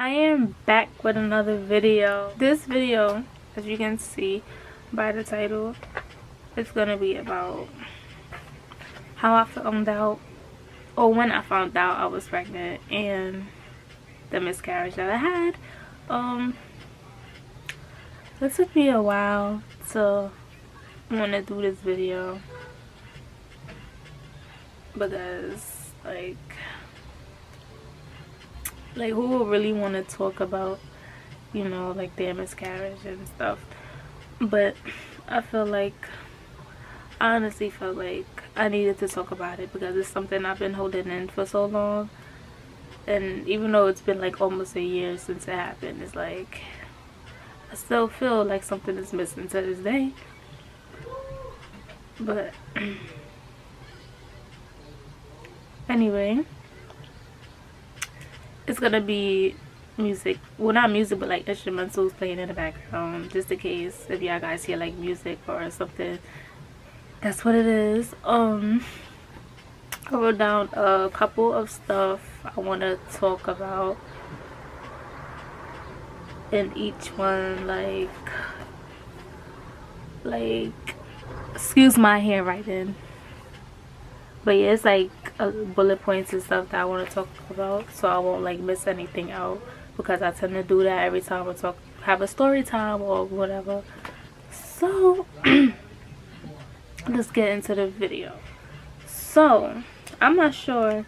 I am back with another video. This video, as you can see by the title, is gonna be about how I found out, or when I found out I was pregnant, and the miscarriage that I had. It took me a while to want to do this video because like who would really want to talk about, you know, like their miscarriage and stuff. But I honestly felt like I needed to talk about it because it's something I've been holding in for so long. And even though it's been like almost a year since it happened, it's like I still feel like something is missing to this day. But anyway, it's gonna be music, well, not music, but like instrumentals playing in the background, just in case if y'all guys hear like music or something. That's what it is. I wrote down a couple of stuff I want to talk about in each one, like excuse my handwriting, but yeah, it's like bullet points and stuff that I want to talk about, so I won't like miss anything out, because I tend to do that every time I have a story time or whatever. So let's get into the video. So I'm not sure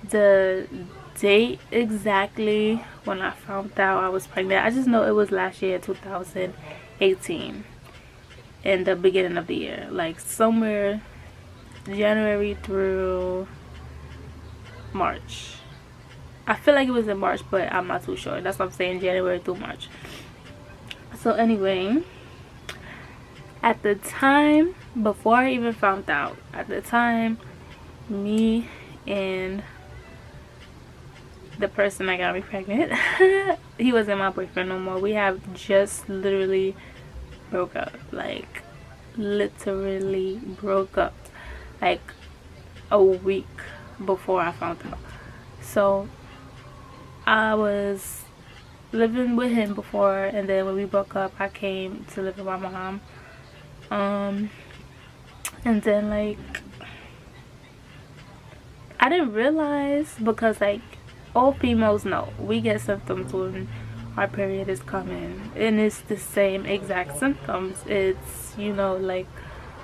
the date exactly when I found out I was pregnant. I just know it was last year, 2018, in the beginning of the year, like somewhere January through March. I feel like it was in March, but I'm not too sure. That's what I'm saying, January through March. So anyway, at the time, before I even found out, at the time, me and the person that got me pregnant, he wasn't my boyfriend no more. We have just literally broke up. Like literally broke up like a week before I found out. So I was living with him before, and then when we broke up, I came to live with my mom. And then like I didn't realize, because like all females know we get symptoms when our period is coming, and it's the same exact symptoms. It's, you know, like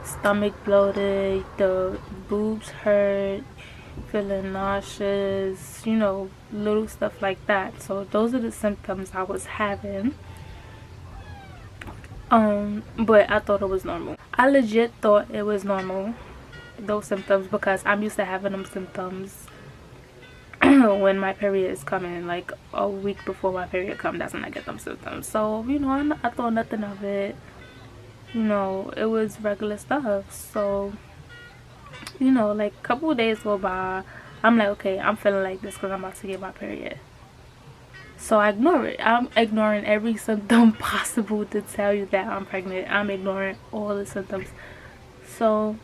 stomach bloated, the boobs hurt, feeling nauseous, you know, little stuff like that. So those are the symptoms I was having. But I thought it was normal. I legit thought it was normal, those symptoms, because I'm used to having them symptoms when my period is coming. Like a week before my period comes, that's when I get them symptoms. So, you know, I thought nothing of it. You know, it was regular stuff. So, you know, like a couple of days go by, I'm like, okay, I'm feeling like this because I'm about to get my period. So I ignore it. I'm ignoring every symptom possible to tell you that I'm pregnant. I'm ignoring all the symptoms. So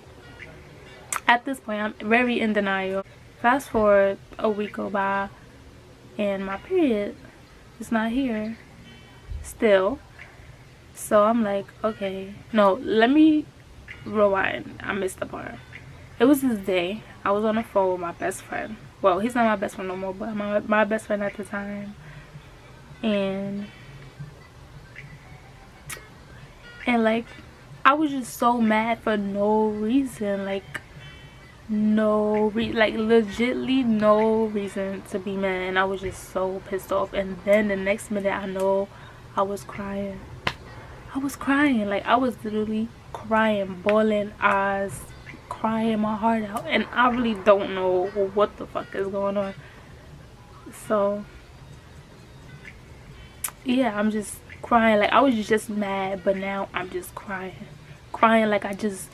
at this point, I'm very in denial. Fast forward a week go by, and my period is not here still. So I'm like, okay, no, let me rewind. I missed the part. It was this day, I was on the phone with my best friend. Well, he's not my best friend no more, but my best friend at the time. And like I was just so mad for no reason, like legitly no reason to be mad. And I was just so pissed off. And then the next minute, I know I was crying. Like I was literally crying, bawling eyes, crying my heart out, and I really don't know what the fuck is going on. So yeah, I'm just crying. Like I was just mad, but now I'm just crying like I just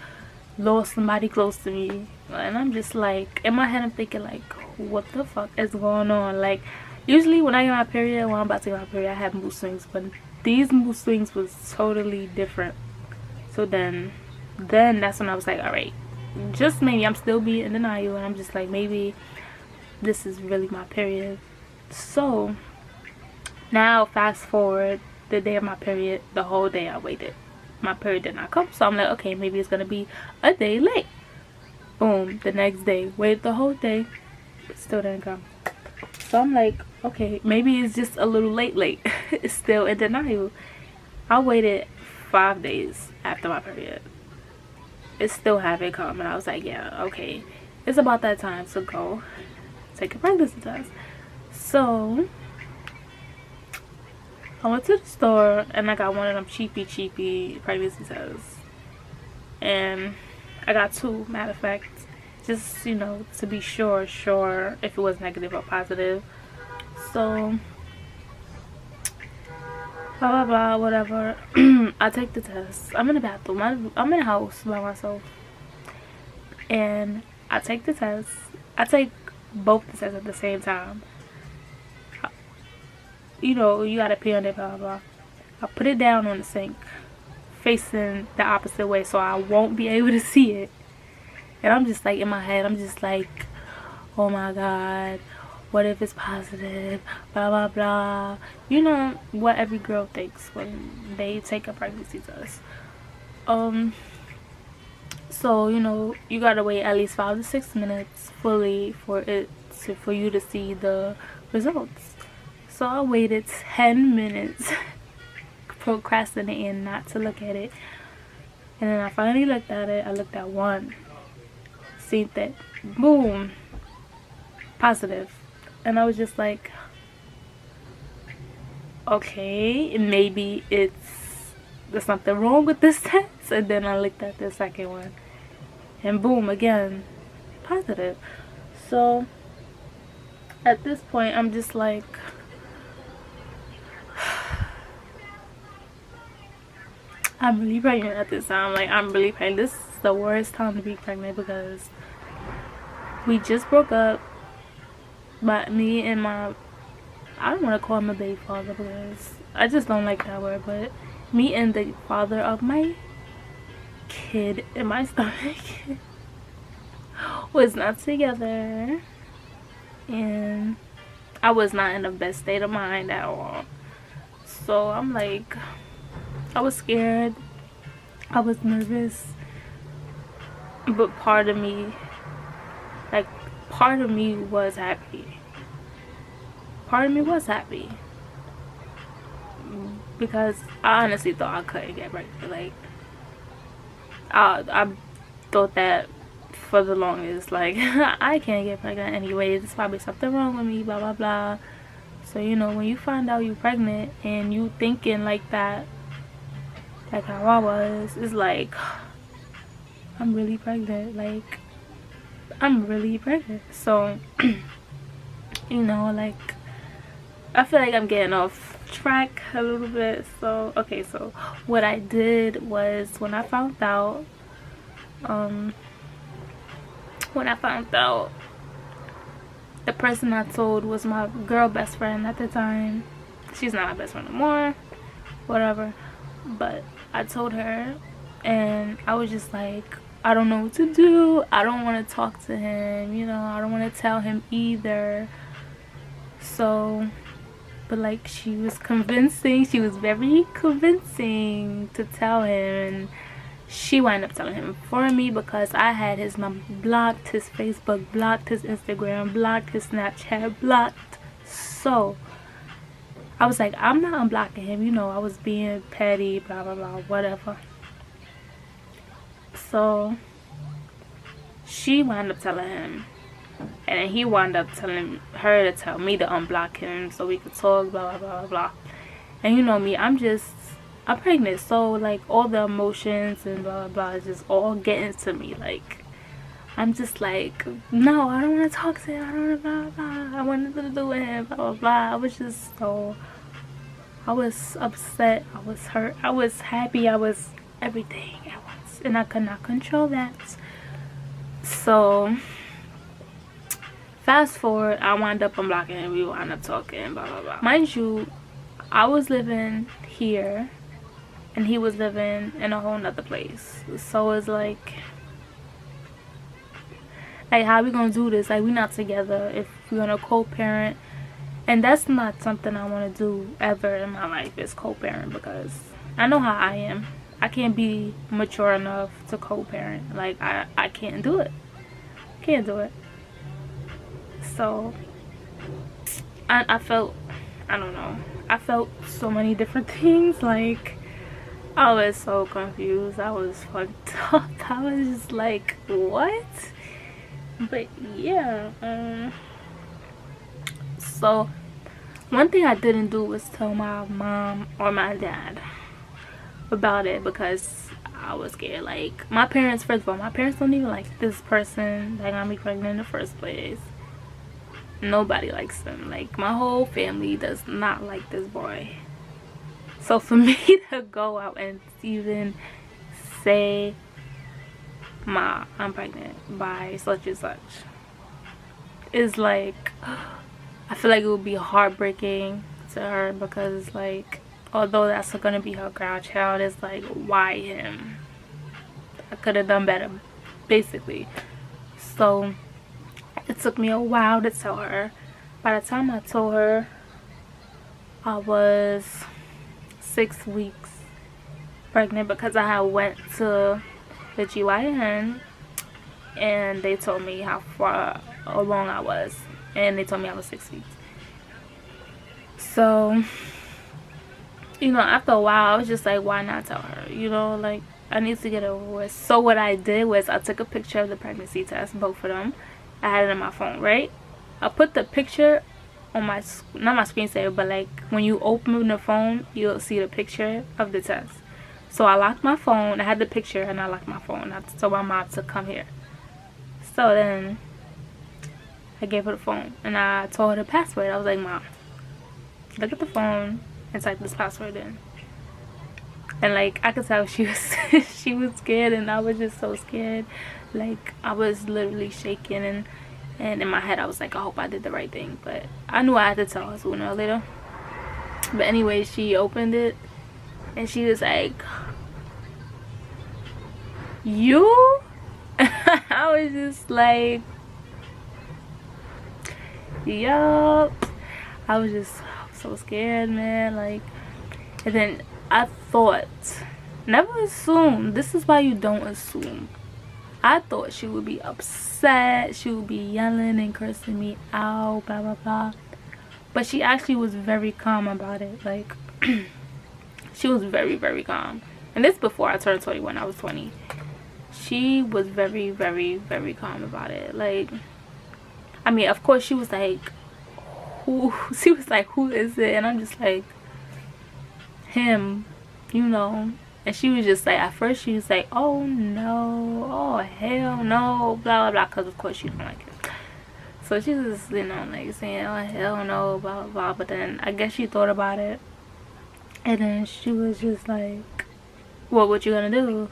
lost somebody close to me. And I'm just like, in my head I'm thinking like, what the fuck is going on? Like usually when I get my period, when I'm about to get my period, I have mood swings, but these mood swings was totally different. So then that's when I was like, all right, just maybe I'm still being in denial, and I'm just like, maybe this is really my period. So Now fast forward the day of my period, the whole day I waited. My period did not come, so I'm like, okay, maybe it's gonna be a day late. Boom, the next day, waited the whole day, but still didn't come. So I'm like, okay, maybe it's just a little late. It's still in denial. I waited 5 days after my period. It still haven't come, and I was like, yeah, okay, it's about that time to go take a pregnancy test. So I went to the store and I got one of them cheapy pregnancy tests, and I got 2, matter of fact, just, you know, to be sure if it was negative or positive. So blah blah blah, whatever. I take the test. I'm in the bathroom. I'm in the house by myself, and I take the test. I take both the tests at the same time. You know, you gotta pee on it, blah blah blah. I put it down on the sink, facing the opposite way, so I won't be able to see it. And I'm just like, in my head, I'm just like, oh my god, what if it's positive, blah blah blah. You know what every girl thinks when they take a pregnancy test. So, you know, you gotta wait at least 5 to 6 minutes fully for you to see the results. So I waited 10 minutes procrastinating not to look at it, and then I finally looked at it. I looked at one, seen that, boom, positive. And I was just like, okay, maybe there's something wrong with this test. And then I looked at the second one, and boom, again, positive. So at this point, I'm just like, I'm really pregnant at this time. Like, I'm really pregnant. This is the worst time to be pregnant because we just broke up. But me and I don't want to call him a baby father because I just don't like that word, but me and the father of my kid in my stomach was not together, and I was not in the best state of mind at all. So I'm like, I was scared, I was nervous, but part of me was happy. Part of me was happy because I honestly thought I couldn't get pregnant. Like, I thought that for the longest. Like, I can't get pregnant anyway. There's probably something wrong with me, blah blah blah. So, you know, when you find out you're pregnant and you thinking like that, like how I was, it's like, I'm really pregnant. Like, I'm really pregnant. So, you know, like, I feel like I'm getting off track a little bit. So, okay, so what I did was, when I found out the person I told was my girl best friend at the time. She's not my best friend anymore, whatever, but I told her, and I was just like, I don't know what to do. I don't want to talk to him, you know, I don't want to tell him either. So, but like, she was convincing, she was very convincing to tell him, and she wound up telling him for me because I had his number blocked, his Facebook blocked, his Instagram blocked, his Snapchat blocked. So I was like, I'm not unblocking him, you know, I was being petty, blah blah blah, whatever. So she wound up telling him, and then he wound up telling her to tell me to unblock him so we could talk, blah blah blah blah. And you know me, I'm pregnant, so like all the emotions and blah blah blah is just all getting to me. Like, I'm just like, no, I don't want to talk to him, I don't want to blah blah, I wanted to do with him, blah blah blah. I was just so, I was upset, I was hurt, I was happy, I was everything at once, and I could not control that. So fast forward, I wound up unblocking him, we wound up talking, blah blah blah. Mind you, I was living here and he was living in a whole nother place. So it's like how we gonna do this? Like, we not together. If we're gonna co-parent And that's not something I want to do ever in my life, is co-parent, because I know how I am. I can't be mature enough to co-parent. Like, I can't do it. Can't do it. So I felt, I don't know, I felt so many different things. Like, I was so confused. I was fucked up. I was just like, what? But yeah, so one thing I didn't do was tell my mom or my dad about it, because I was scared. Like, my parents, first of all, my parents don't even like this person that got me pregnant in the first place. Nobody likes him. Like, my whole family does not like this boy. So for me to go out and even say, "Ma, I'm pregnant by such and such," is like, I feel like it would be heartbreaking to her, because like, although that's gonna be her grandchild, it's like, why him? I could have done better, basically. So it took me a while to tell her. By the time I told her, I was 6 weeks pregnant, because I had went to the GYN and they told me how far along I was, and they told me I was 6 weeks. So, you know, after a while I was just like, why not tell her? You know, like, I need to get over with. So what I did was I took a picture of the pregnancy test, both of them. I had it on my phone, right? I put the picture on my, not my screensaver, but like when you open the phone, you'll see the picture of the test. So I locked my phone. I had the picture and I locked my phone. I told my mom to come here. So then I gave her the phone and I told her the password. I was like, Mom, look at the phone and type this password in. And like, I could tell she was she was scared, and I was just so scared. Like, I was literally shaking, and in my head I was like, I hope I did the right thing. But I knew I had to tell her sooner or later. But anyway, she opened it and she was like, you? I was just like, yup. I was just so scared, man. Like, and then I thought, never assume. This is why you don't assume. I thought she would be upset. She would be yelling and cursing me out, blah, blah, blah. But she actually was very calm about it. Like, she was very, very calm. And this before I turned 21. I was 20. She was very, very, very calm about it. Like, I mean, of course, she was like, who? She was like, who is it? And I'm just like, him, you know. And she was just like, at first she was like, oh no, oh hell no, blah blah blah, because of course she don't like it. So she was, you know, like saying, oh hell no, blah blah blah. But then I guess she thought about it, and then she was just like, well, what you gonna do?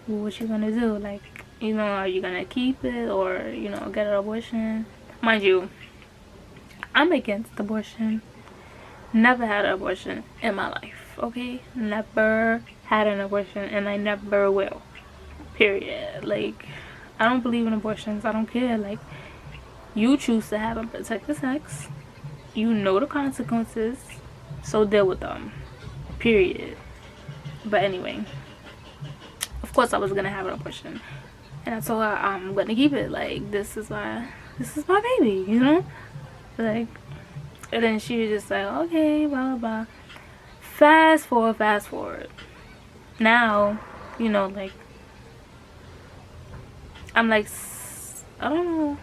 What you gonna do? Like, you know, are you gonna keep it, or, you know, get an abortion? Mind you, I'm against abortion. Never had an abortion in my life, okay? Never had an abortion, and I never will, period. Like, I don't believe in abortions. I don't care. Like, you choose to have unprotected sex, you know the consequences, so deal with them, period. But anyway, of course I was gonna have an abortion, and I told her I'm gonna keep it. Like, this is my baby, you know. Like, and then she was just like, okay, blah blah blah. Fast forward. Now, you know, like, I'm like, I don't know.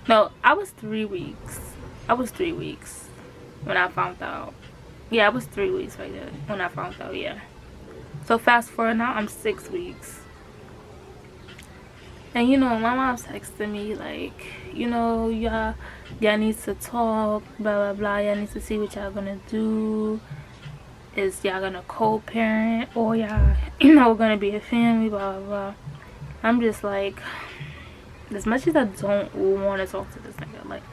No, I was 3 weeks. I was 3 weeks when I found out. Yeah, I was 3 weeks right there when I found out, yeah. So fast forward, now I'm 6 weeks. And, you know, my mom's texting me like, you know, y'all need to talk, blah blah blah. Y'all need to see what y'all gonna do. Is y'all gonna co-parent, or y'all, you know, gonna be a family, blah blah blah. I'm just like, as much as I don't want to talk to this nigga, like,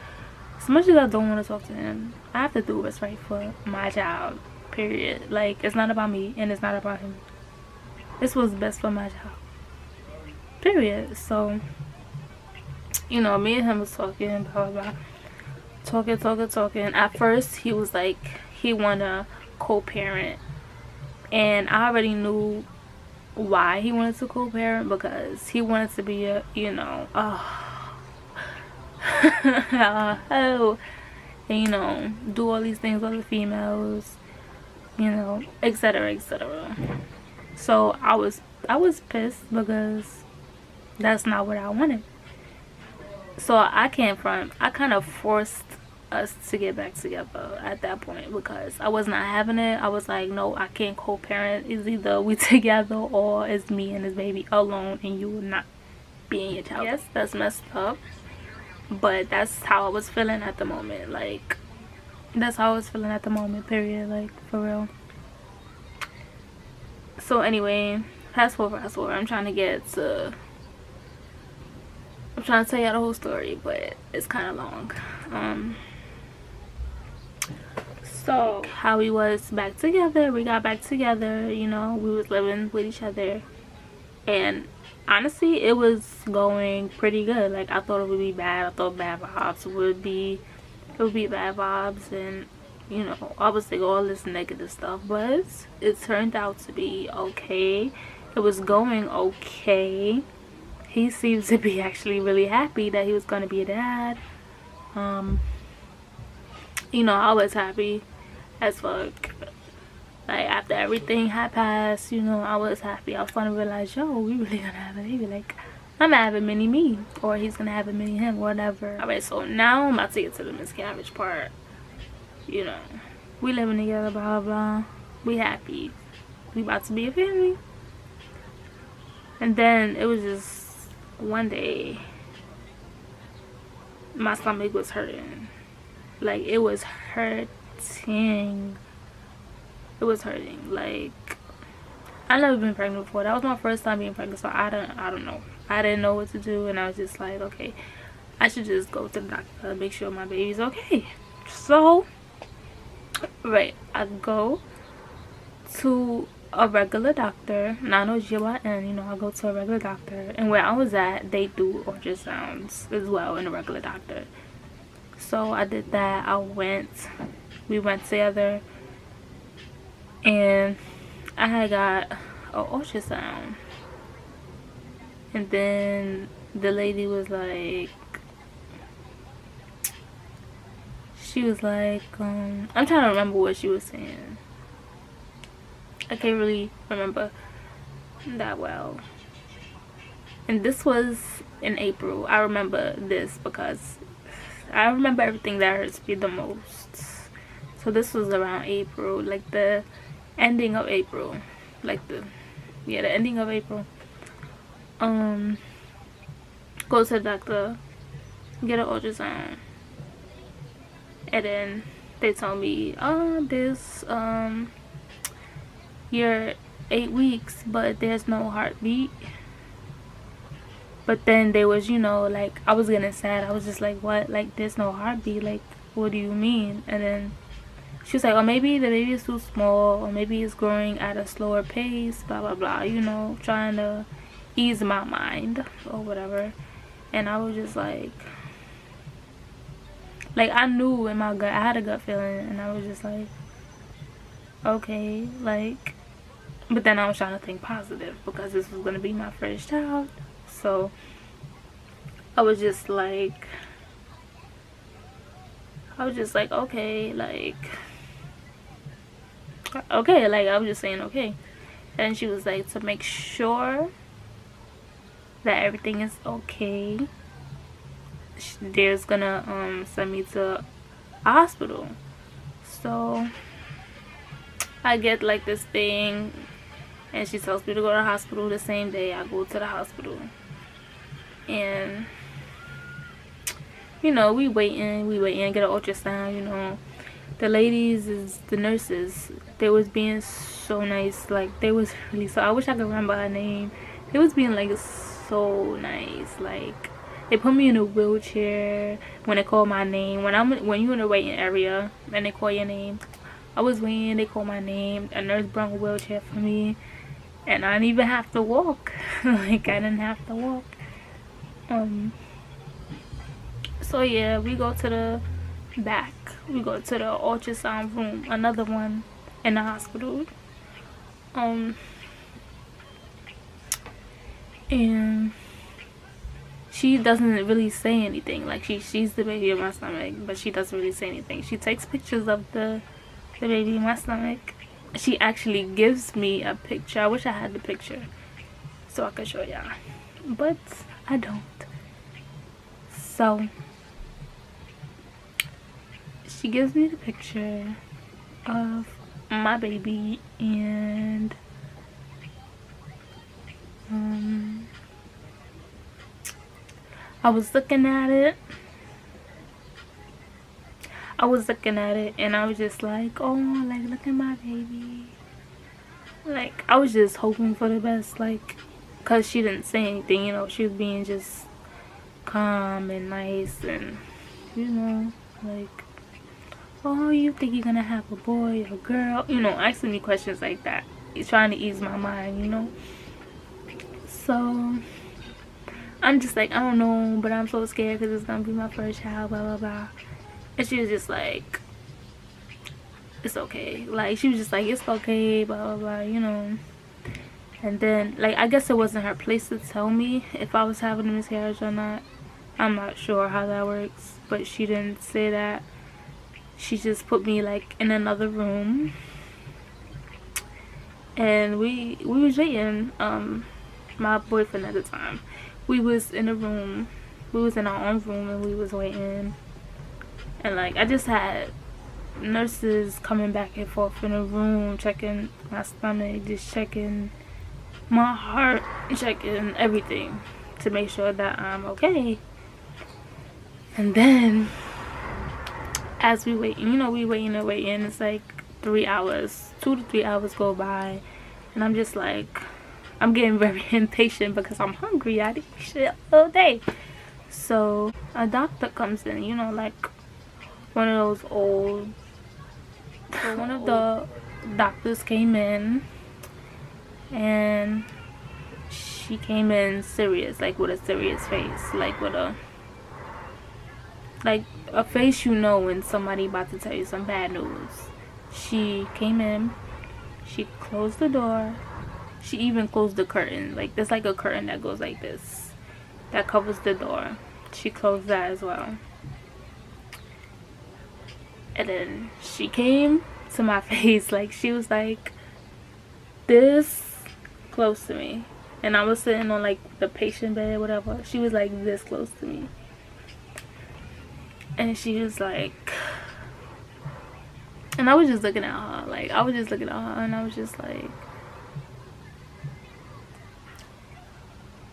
as much as I don't want to talk to him, I have to do what's right for my child, period. Like, it's not about me and it's not about him. This was best for my child, period. So, you know, me and him was talking, blah blah blah. talking. At first he was like he wanna co-parent, and I already knew why he wanted to co-parent, because he wanted to be a, oh, and, do all these things with the females, etc, etc. So I was pissed, because that's not what I wanted. So I can't front. I kind of forced us to get back together at that point, because I was not having it. I was like, no, I can't co-parent. It's either we together or it's me and this baby alone, and you will not be in your child. Yes, that's messed up, but that's how I was feeling at the moment. Like, that's how I was feeling at the moment, period. Like, for real. So anyway, fast forward. I'm trying to tell y'all the whole story, but it's kind of long. So how we was back together, we got back together, we was living with each other, and honestly it was going pretty good. Like, I thought it would be bad. I thought bad vibes would be bad vibes, and I was like all this negative stuff, but it turned out to be okay. It was going okay. He seems to be actually really happy that he was going to be a dad. I was happy as fuck. Like, after everything had passed, I was happy. I was starting to realize, yo, we really gonna have a baby. Like, I'm gonna have a mini me, or he's gonna have a mini him, whatever. Alright, so now I'm about to get to the miscarriage part. We living together, blah blah. We happy. We about to be a family. And then it was just one day, my stomach was hurting. Like, it was hurting. It was hurting. Like, I never been pregnant before. That was my first time being pregnant, so I don't know. I didn't know what to do, and I was just like, okay, I should just go to the doctor, make sure my baby's okay. So, right, I go to a regular doctor, not no GYN, I go to a regular doctor, and where I was at, they do ultrasounds as well in a regular doctor. So I did that. We went together, and I had got an ultrasound, and then the lady was like, I'm trying to remember what she was saying. I can't really remember that well. And this was in April. I remember this because I remember everything that hurts me the most. So this was around April, like the ending of April. The ending of April. Go to the doctor, get an ultrasound. And then they told me, you're 8 weeks, but there's no heartbeat. But then they was, like, I was getting sad. I was just like, what? Like, there's no heartbeat? Like, what do you mean? And then she was like, oh, maybe the baby is too small, or maybe it's growing at a slower pace, blah blah blah, trying to ease my mind or whatever. And I was just like I knew in my gut, I had a gut feeling, and I was just like, okay, like, but then I was trying to think positive because this was gonna be my first child. So I was just like, okay, like, I was just saying okay. And she was like, to make sure that everything is okay, there's gonna send me to a hospital. So I get like this thing, and she tells me to go to the hospital. The same day I go to the hospital, and we waiting, get an ultrasound. The ladies, the nurses, they was being so nice. Like, they was really, so I wish I could remember her name. They was being like so nice. Like, they put me in a wheelchair when they call my name. When you in the waiting area and they call your name, I was waiting, they called my name. A nurse brought a wheelchair for me, and I didn't even have to walk. Like, I didn't have to walk. So yeah, we go to the back. We go to the ultrasound room, another one in the hospital. And she doesn't really say anything. Like, she's the baby in my stomach, but she doesn't really say anything. She takes pictures of the baby in my stomach. She actually gives me a picture. I wish I had the picture so I could show y'all, but I don't. So she gives me the picture of my baby, and I was looking at it. And I was just like, oh, like, look at my baby. Like, I was just hoping for the best, like, because she didn't say anything, you know. She was being just calm and nice, and, you know, like, oh, you think you're gonna have a boy or a girl? You know, asking me questions like that. He's trying to ease my mind, you know. So I'm just like, I don't know, but I'm so scared because it's gonna be my first child, blah blah blah. And she was just like, it's okay. Like, she was just like, it's okay, blah blah blah, you know. And then, like, I guess it wasn't her place to tell me if I was having a miscarriage or not. I'm not sure how that works, but she didn't say that. She just put me, like, in another room, and we was waiting. My boyfriend at the time, we was in a room, we was in our own room, and we was waiting. And, like, I just had nurses coming back and forth in the room, checking my stomach, just checking my heart, checking everything to make sure that I'm okay. And then, as we wait, you know, we waiting and waiting, it's like 3 hours, 2 to 3 hours go by, and I'm just like, I'm getting very impatient because I'm hungry. I didn't eat shit all day. So a doctor comes in, you know, like one of those old, so one of the doctors came in, and she came in serious, like with a serious face, like with a face, you know, when somebody about to tell you some bad news. She came in, she closed the door, she even closed the curtain. Like, there's like a curtain that goes like this that covers the door. She closed that as well. And then she came to my face, like, she was like this close to me, and I was sitting on like the patient bed, whatever. She was like this close to me, and she was like, and I was just looking at her, like, I was just looking at her, and I was just like,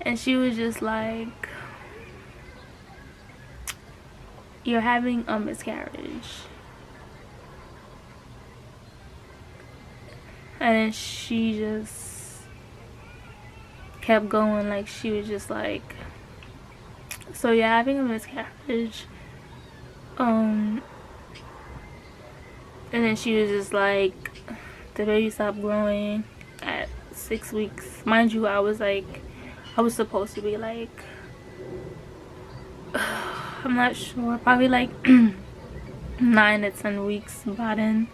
and she was just like, you're having a miscarriage. And then she just kept going, like, she was just like, so you're having a miscarriage. And then she was just like, the baby stopped growing at 6 weeks. Mind you, I was supposed to be like, I'm not sure, probably like 9 to 10 weeks by then.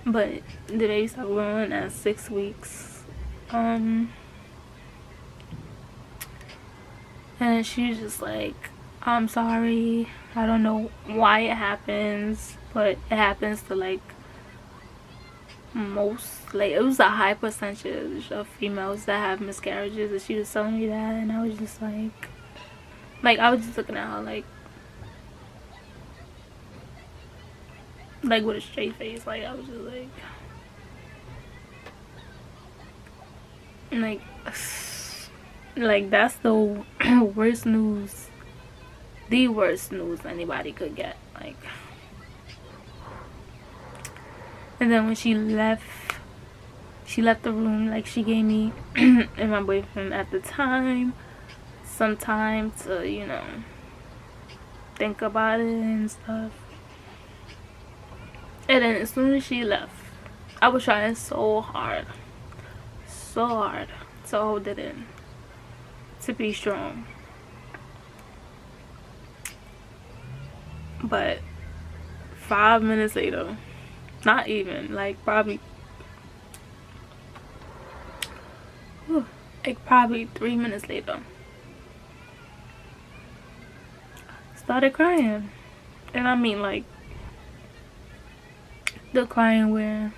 But the baby stopped growing at 6 weeks. And she was just like, I'm sorry, I don't know why it happens, but it happens to like most, like, it was a high percentage of females that have miscarriages. And she was telling me that, and I was just like I was just looking at her like with a straight face. Like, I was just like that's the worst news, the worst news anybody could get. Like, and then when she left the room, like, she gave me and my boyfriend at the time some time to, you know, think about it and stuff. And then as soon as she left, I was trying so hard to hold it in, to be strong. But 5 minutes later, not even, like probably 3 minutes later, started crying. And I mean, like, the crying where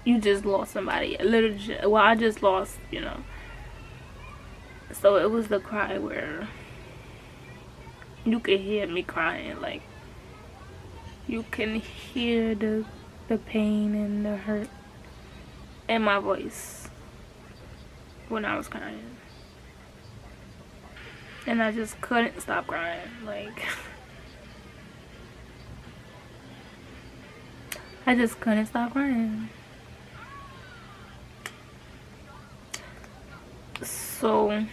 you just lost somebody, literally. Well, I just lost, so it was the cry where you could hear me crying. Like, you can hear the pain and the hurt in my voice when I was crying. And I just couldn't stop crying. Like, I just couldn't stop crying. So,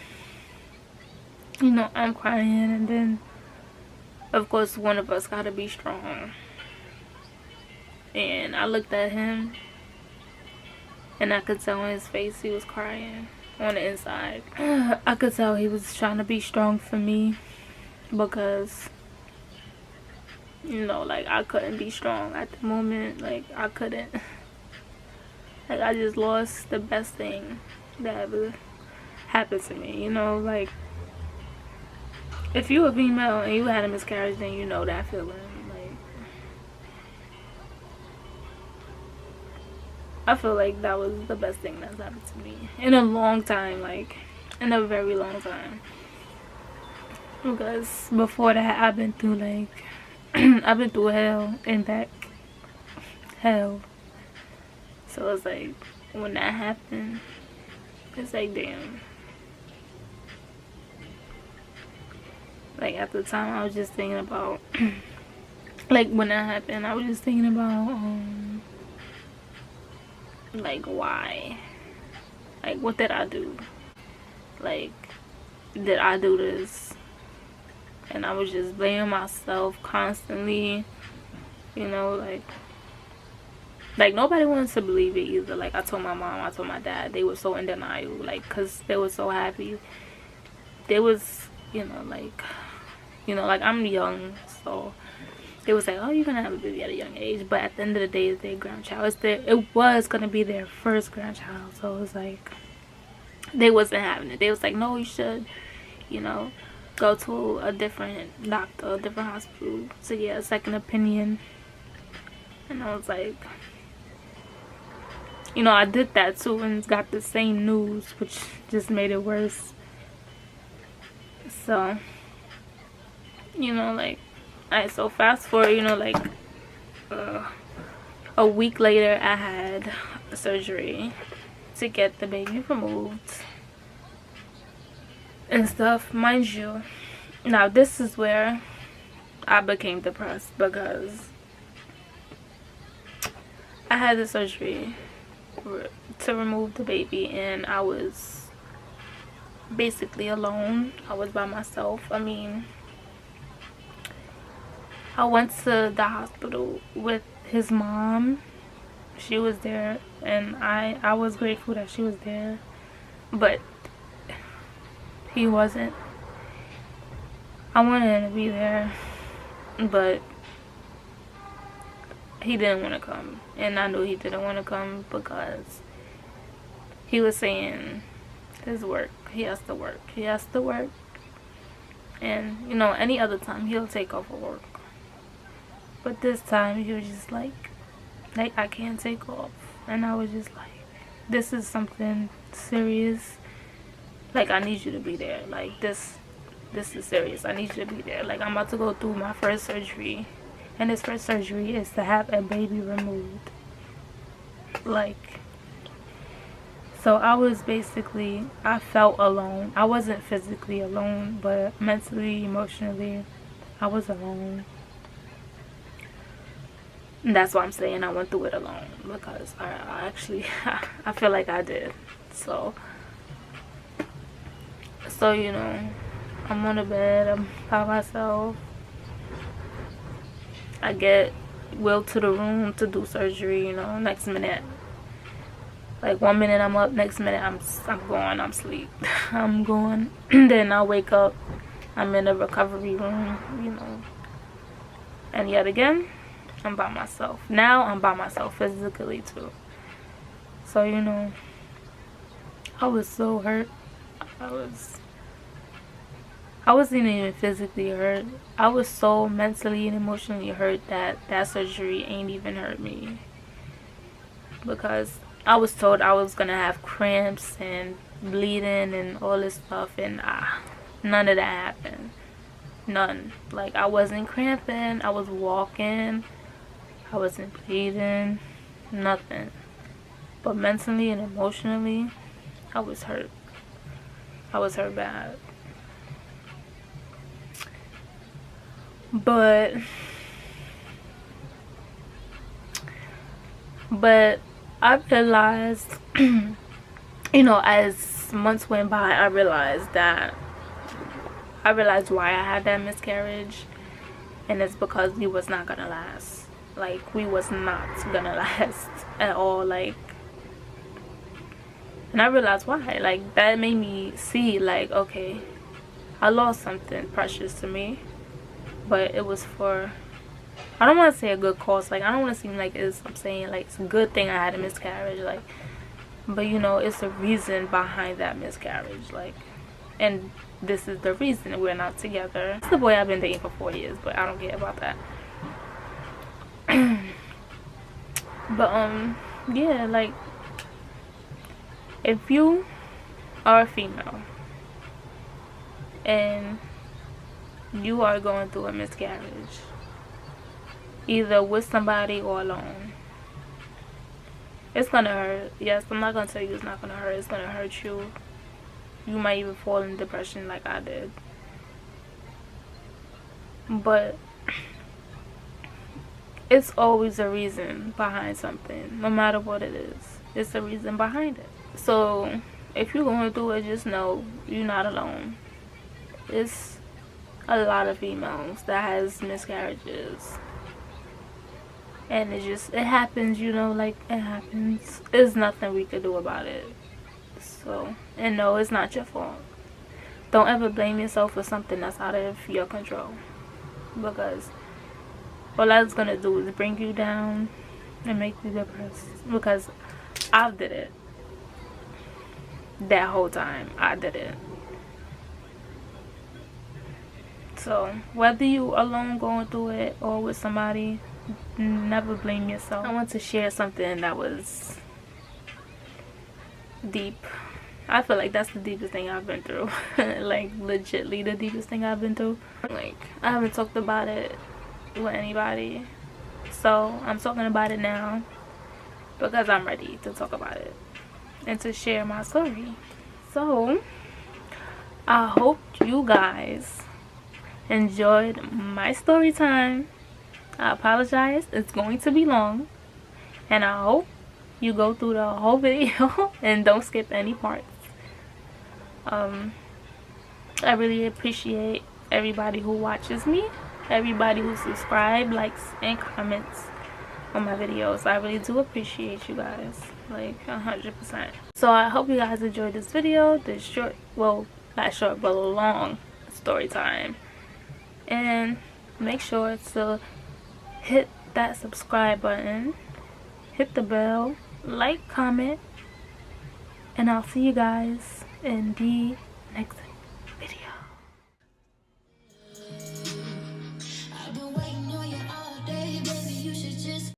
I'm crying, and then, of course, one of us gotta be strong. And I looked at him, and I could tell in his face he was crying on the inside. I could tell he was trying to be strong for me, because, like, I couldn't be strong at the moment. Like, I couldn't. Like, I just lost the best thing that ever happened to me, like, if you a female and you had a miscarriage, then you know that feeling. Like, I feel like that was the best thing that's happened to me in a long time, like, in a very long time. Because before that, I've been through, like, I've been through hell and back hell. So it's like, when that happened, it's like, damn. Like, at the time, I was just thinking about, like, when that happened, I was just thinking about, like, why? Like, what did I do? Like, did I do this? And I was just blaming myself constantly, like, nobody wanted to believe it either. Like, I told my mom, I told my dad, they were so in denial, like, because they were so happy. They was, like, I'm young, so they was like, oh, you're gonna have a baby at a young age. But at the end of the day, it's their grandchild. It was gonna be their first grandchild. So it was like, they wasn't having it. They was like, no, you should, go to a different doctor, a different hospital to get a second opinion. And I was like, I did that too and got the same news, which just made it worse. So, like, alright, so fast forward, like, a week later, I had surgery to get the baby removed and stuff. Mind you, now this is where I became depressed, because I had the surgery to remove the baby, and I was basically alone. I was by myself. I mean, I went to the hospital with his mom. She was there, and I was grateful that she was there, but he wasn't. I wanted him to be there, but he didn't want to come, and I knew he didn't want to come because he was saying his work. He has to work. He has to work, and any other time he'll take off of work. But this time he was just like I can't take off. And I was just like, this is something serious. Like, I need you to be there. Like, this is serious. I need you to be there. Like, I'm about to go through my first surgery, and this first surgery is to have a baby removed. Like, so I was basically, I felt alone. I wasn't physically alone, but mentally, emotionally, I was alone. And that's why I'm saying I went through it alone, because I actually, I feel like I did. So, I'm on the bed, I'm by myself. I get Will to the room to do surgery, next minute. Like, 1 minute I'm up, next minute I'm going, I'm asleep. I'm going, then I wake up, I'm in the recovery room, and yet again, I'm by myself. Now I'm by myself physically too. So, you know, I was so hurt. I wasn't even physically hurt. I was so mentally and emotionally hurt that that surgery ain't even hurt me. Because I was told I was gonna have cramps and bleeding and all this stuff, and none of that happened. None. Like, I wasn't cramping, I was walking, I wasn't bleeding, nothing. But mentally and emotionally, I was hurt. I was hurt bad. But I realized, you know, as months went by, I realized why I had that miscarriage, and it's because we was not gonna last. Like, we was not gonna last at all. Like, and I realized why. Like, that made me see, like, okay, I lost something precious to me, but it was for, I don't want to say a good cause. Like, I don't want to seem like I'm saying like it's a good thing I had a miscarriage. Like, but you know, it's a reason behind that miscarriage. Like, and this is the reason we're not together. It's the boy I've been dating for 4 years, but I don't care about that. But yeah, like, if you are a female and you are going through a miscarriage, either with somebody or alone, it's gonna hurt. Yes, I'm not gonna tell you it's not gonna hurt. It's gonna hurt you. You might even fall in depression like I did. But it's always a reason behind something, no matter what it is. It's a reason behind it. So if you're going through it, just know you're not alone. It's a lot of females that has miscarriages, and it happens, you know. Like, it happens. There's nothing we could do about it. So, and no, it's not your fault. Don't ever blame yourself for something that's out of your control, because all that's gonna do is bring you down and make you depressed. Because I did it. That whole time I did it. So whether you alone going through it or with somebody, never blame yourself. I want to share something that was deep. I feel like that's the deepest thing I've been through. Like, legitly the deepest thing I've been through. Like, I haven't talked about it with anybody, so I'm talking about it now because I'm ready to talk about it and to share my story. So I hope you guys enjoyed my story time. I apologize, it's going to be long, and I hope you go through the whole video and don't skip any parts. I really appreciate everybody who watches me, everybody who subscribes, likes, and comments on my videos. I really do appreciate you guys, like 100%. So I hope you guys enjoyed this video, this short, well, not short but long story time. And make sure to hit that subscribe button, hit the bell, like, comment, and I'll see you guys in the next video.